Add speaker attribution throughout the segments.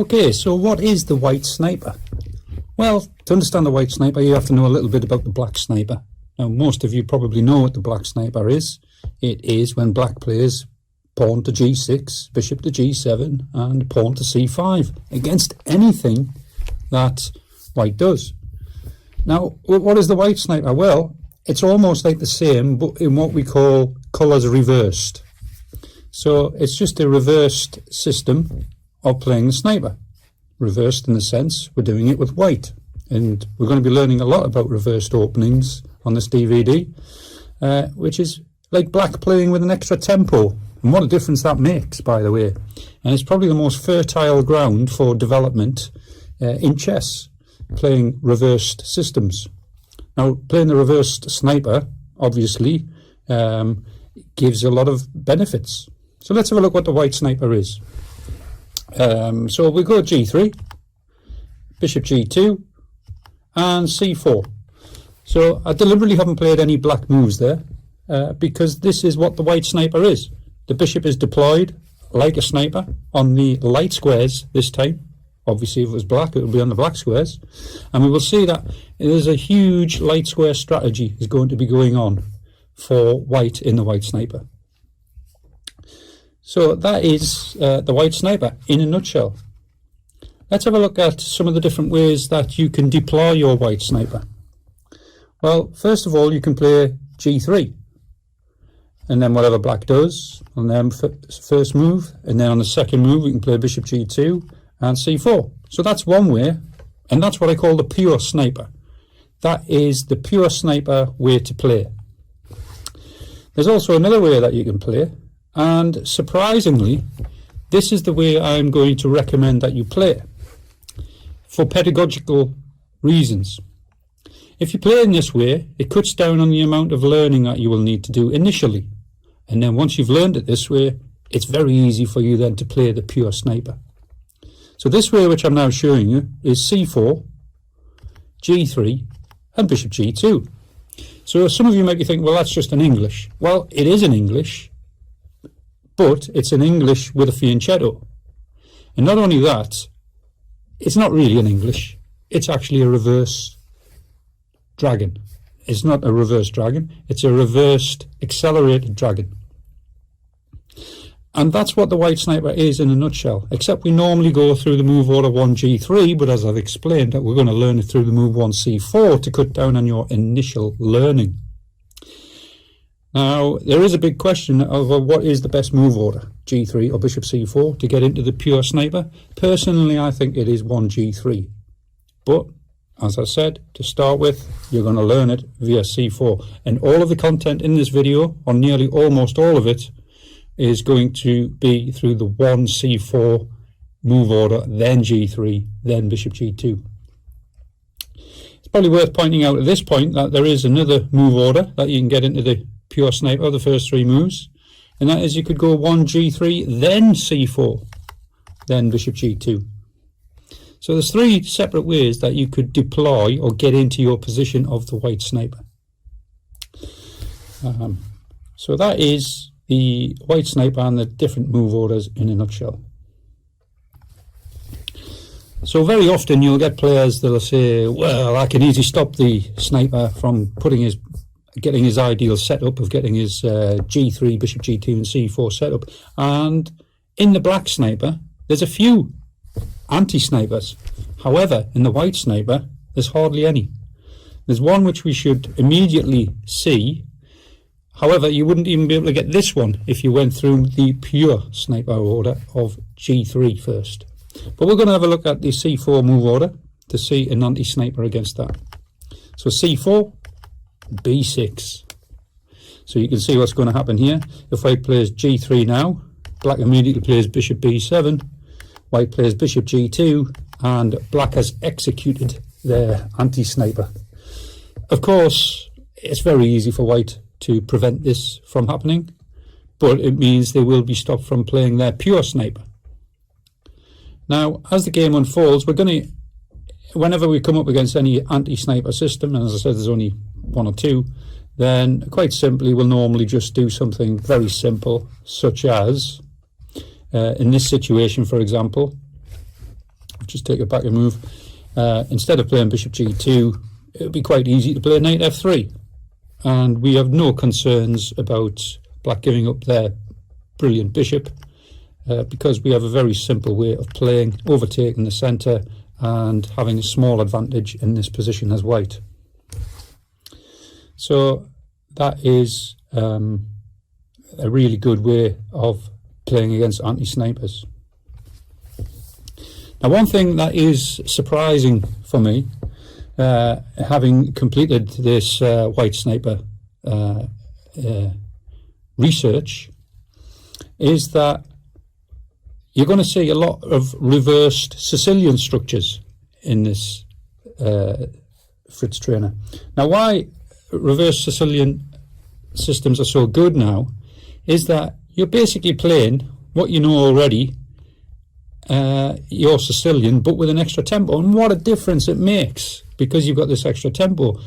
Speaker 1: Okay, so what is the white sniper? Well, to understand the white sniper, you have to know a little bit about the black sniper. Now, most of you probably know what the black sniper is. It is when black plays pawn to g6, bishop to g7, and pawn to c5 against anything that white does. Now, what is the white sniper? Well, it's almost like the same, but in what we call colours reversed. So it's just a reversed system of playing the sniper. Reversed in the sense we're doing it with white. And we're going to be learning a lot about reversed openings on this DVD, which is like black playing with an extra tempo. And what a difference that makes, by the way. And it's probably the most fertile ground for development in chess, playing reversed systems. Now, playing the reversed sniper, obviously, gives a lot of benefits. So let's have a look what the white sniper is. So we go g3, bishop g2, and c4. So I deliberately haven't played any black moves there, because this is what the white sniper is. The bishop is deployed like a sniper on the light squares this time. Obviously, if it was black, it would be on the black squares. And we will see that there's a huge light square strategy is going to be going on for white in the white sniper. So that is the white sniper in a nutshell. Let's have a look at some of the different ways that you can deploy your white sniper. Well, first of all, you can play g3. And then whatever black does on the first move. And then on the second move, we can play bishop g2 and c4. So that's one way. And that's what I call the pure sniper. That is the pure sniper way to play. There's also another way that you can play. And surprisingly, this is the way I'm going to recommend that you play for pedagogical reasons. If you play in this way, it cuts down on the amount of learning that you will need to do initially. And then once you've learned it this way, it's very easy for you then to play the pure sniper. So this way, which I'm now showing you, is c4, g3, and bishop g2. So some of you might be thinking, well, that's just in English. Well, it is in English, but it's in English with a fianchetto. And not only that, it's not really in English. It's actually a reverse dragon. It's not a reverse dragon. It's a reversed accelerated dragon. And that's what the white sniper is in a nutshell, except we normally go through the move order 1g3, but as I've explained, that we're going to learn it through the move 1c4 to cut down on your initial learning. Now, there is a big question over what is the best move order, g3 or bishop c4, to get into the pure sniper. Personally, I think it is 1g3. But, as I said, to start with, you're going to learn it via c4. And all of the content in this video, or nearly almost all of it, is going to be through the 1c4 move order, then g3, then bishop g2. It's probably worth pointing out at this point that there is another move order that you can get into the pure sniper, the first three moves, and that is you could go 1g3, then c4, then bishop g2. So there's three separate ways that you could deploy or get into your position of the white sniper. So that is the white sniper and the different move orders in a nutshell. So very often you'll get players that'll say, well, I can easily stop the sniper from getting his ideal setup of getting his g3, bishop g2 and c4 setup. And in the black sniper, there's a few anti-snipers. However, in the white sniper, there's hardly any. There's one which we should immediately see. However, you wouldn't even be able to get this one if you went through the pure sniper order of g3 first. But we're going to have a look at the c4 move order to see an anti-sniper against that. So c4, b6. So you can see what's going to happen here. If white plays g3 now, black immediately plays bishop b7, white plays bishop g2, and black has executed their anti-sniper. Of course, it's very easy for white to prevent this from happening, but it means they will be stopped from playing their pure sniper. Now, as the game unfolds, we're going to, whenever we come up against any anti-sniper system, and as I said, there's only one or two, then quite simply we'll normally just do something very simple, such as, in this situation, for example, just take a back and move. Instead of playing bishop g2, it would be quite easy to play knight f3. And we have no concerns about black giving up their brilliant bishop, because we have a very simple way of playing, overtaking the centre and having a small advantage in this position as white. So that is a really good way of playing against anti-snipers. Now, one thing that is surprising for me, having completed this white sniper research, is that you're going to see a lot of reversed Sicilian structures in this Fritz trainer. Now, why reverse Sicilian systems are so good now is that you're basically playing what you know already, your Sicilian, but with an extra tempo. And what a difference it makes, because you've got this extra tempo.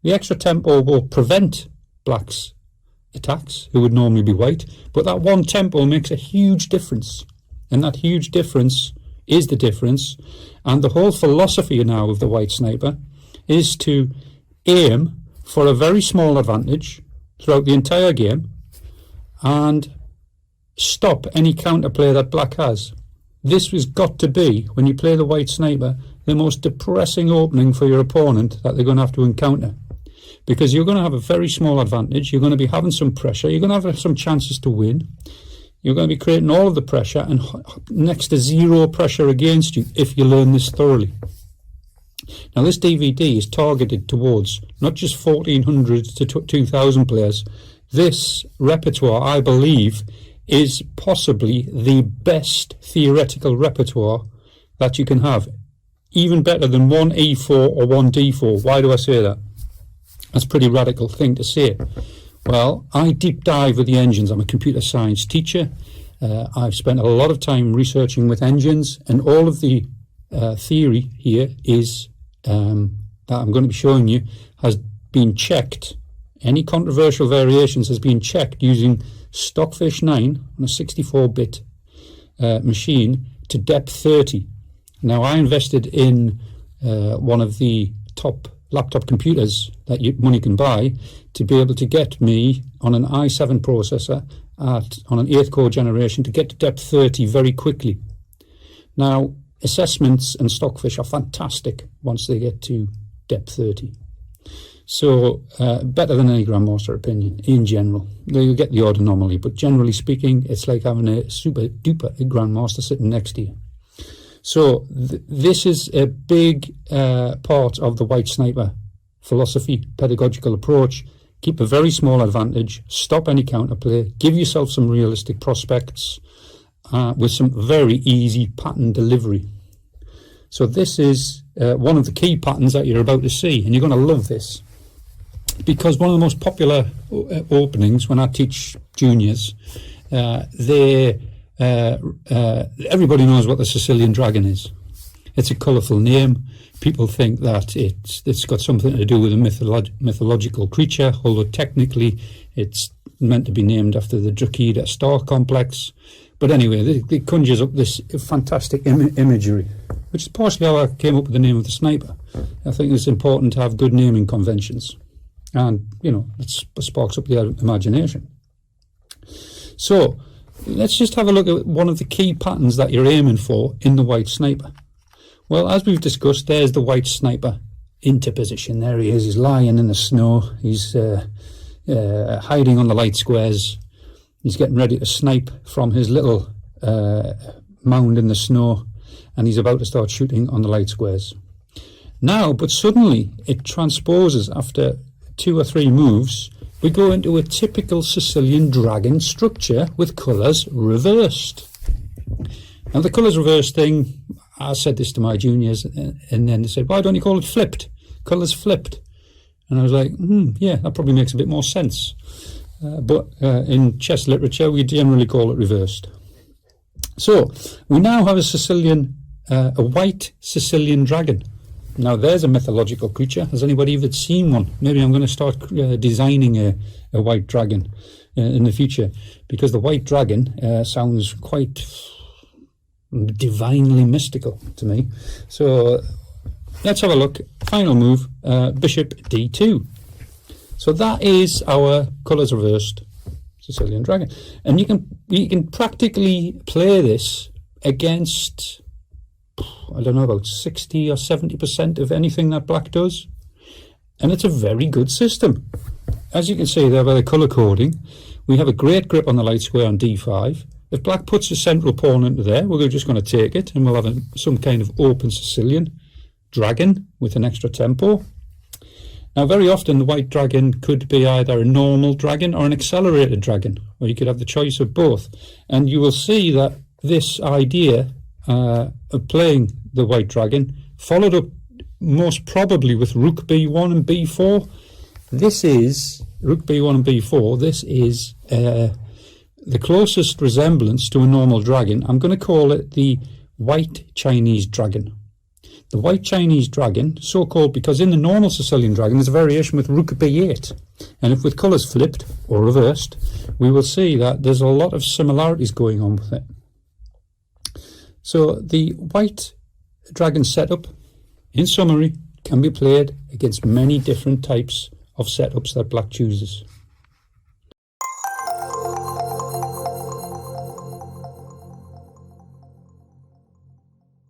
Speaker 1: The extra tempo will prevent black's attacks, who would normally be white, but that one tempo makes a huge difference. And that huge difference is the difference. And the whole philosophy now of the white sniper is to aim for a very small advantage throughout the entire game and stop any counterplay that black has. This has got to be, when you play the white sniper, the most depressing opening for your opponent that they're going to have to encounter. Because you're going to have a very small advantage, you're going to be having some pressure, you're going to have some chances to win, you're going to be creating all of the pressure and next to zero pressure against you if you learn this thoroughly. Now, this DVD is targeted towards not just 1,400 to 2,000 players. This repertoire, I believe, is possibly the best theoretical repertoire that you can have. Even better than 1E4 or 1D4. Why do I say that? That's a pretty radical thing to say. Well, I deep dive with the engines. I'm a computer science teacher. I've spent a lot of time researching with engines, and all of the theory here is that I'm going to be showing you has been checked. Any controversial variations has been checked using Stockfish 9 on a 64-bit machine to depth 30. Now, I invested in one of the top laptop computers that money can buy to be able to get me on an i7 processor on an 8th core generation to get to depth 30 very quickly. Now, assessments and Stockfish are fantastic once they get to depth 30. So, better than any Grandmaster opinion in general. You get the odd anomaly, but generally speaking, it's like having a super duper Grandmaster sitting next to you. So, this is a big part of the white sniper philosophy, pedagogical approach. Keep a very small advantage, stop any counterplay, give yourself some realistic prospects with some very easy pattern delivery. So this is one of the key patterns that you're about to see, and you're going to love this. Because one of the most popular openings when I teach juniors, everybody knows what the Sicilian dragon is. It's a colourful name. People think that it's got something to do with a mythological creature, although technically it's meant to be named after the Drakida star complex. But anyway, it conjures up this fantastic imagery, which is partially how I came up with the name of the sniper. I think it's important to have good naming conventions. And, you know, it sparks up the imagination. So, let's just have a look at one of the key patterns that you're aiming for in the white sniper. Well, as we've discussed, there's the white sniper into position. There he is. He's lying in the snow. He's hiding on the light squares. He's getting ready to snipe from his little mound in the snow, and he's about to start shooting on the light squares. Now, but suddenly it transposes after 2 or 3 moves. We go into a typical Sicilian dragon structure with colours reversed. Now, the colours reversed thing, I said this to my juniors, and then they said, why don't you call it flipped? Colours flipped. And I was like, yeah, that probably makes a bit more sense. But in chess literature, we generally call it reversed. So, we now have a white Sicilian dragon. Now, there's a mythological creature. Has anybody ever seen one? Maybe I'm going to start designing a white dragon in the future, because the white dragon sounds quite divinely mystical to me. So let's have a look. Final move, bishop d2. So that is our colours reversed Sicilian dragon, and you can practically play this against, I don't know, about 60 or 70% of anything that black does, and it's a very good system. As you can see there by the colour coding, we have a great grip on the light square on d5. If black puts a central pawn into there, we're just going to take it, and we'll have some kind of open Sicilian dragon with an extra tempo. Now, very often the white dragon could be either a normal dragon or an accelerated dragon, or you could have the choice of both. And you will see that this idea of playing the white dragon followed up most probably with rook b1 and b4. This is rook b1 and b4. This is the closest resemblance to a normal dragon. I'm going to call it the white Chinese dragon. The white Chinese dragon, so called because in the normal Sicilian dragon there's a variation with rook b8. And if with colours flipped or reversed, we will see that there's a lot of similarities going on with it. So the white dragon setup, in summary, can be played against many different types of setups that black chooses.